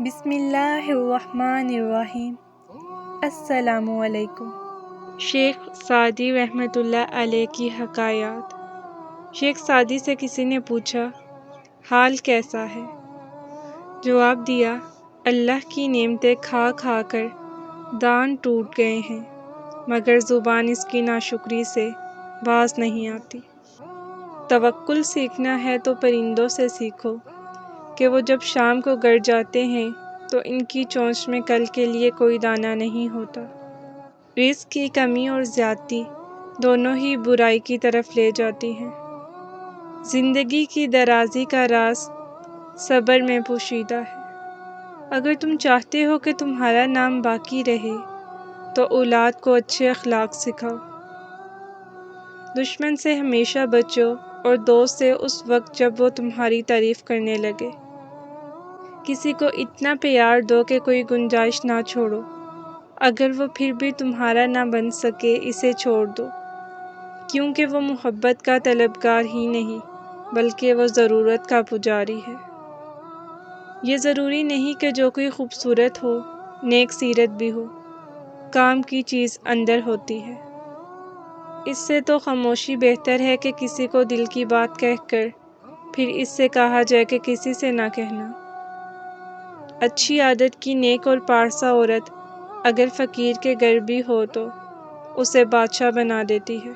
بسم اللہ الرحمن الرحیم۔ السلام علیکم۔ شیخ سعدی رحمۃ اللہ علیہ کی حکایات۔ شیخ سعدی سے کسی نے پوچھا، حال کیسا ہے؟ جواب دیا، اللہ کی نعمتیں کھا کھا کر دان ٹوٹ گئے ہیں، مگر زبان اس کی ناشکری سے باز نہیں آتی۔ توکل سیکھنا ہے تو پرندوں سے سیکھو کہ وہ جب شام کو گڑ جاتے ہیں تو ان کی چونچ میں کل کے لیے کوئی دانہ نہیں ہوتا۔ رزق کی کمی اور زیادتی دونوں ہی برائی کی طرف لے جاتی ہیں۔ زندگی کی درازی کا راز صبر میں پوشیدہ ہے۔ اگر تم چاہتے ہو کہ تمہارا نام باقی رہے تو اولاد کو اچھے اخلاق سکھاؤ۔ دشمن سے ہمیشہ بچو اور دوست سے اس وقت جب وہ تمہاری تعریف کرنے لگے۔ کسی کو اتنا پیار دو کہ کوئی گنجائش نہ چھوڑو، اگر وہ پھر بھی تمہارا نہ بن سکے اسے چھوڑ دو، کیونکہ وہ محبت کا طلبگار ہی نہیں بلکہ وہ ضرورت کا پجاری ہے۔ یہ ضروری نہیں کہ جو کوئی خوبصورت ہو نیک سیرت بھی ہو، کام کی چیز اندر ہوتی ہے۔ اس سے تو خاموشی بہتر ہے کہ کسی کو دل کی بات کہہ کر پھر اس سے کہا جائے کہ کسی سے نہ کہنا۔ اچھی عادت کی نیک اور پارسا عورت اگر فقیر کے گھر بھی ہو تو اسے بادشاہ بنا دیتی ہے۔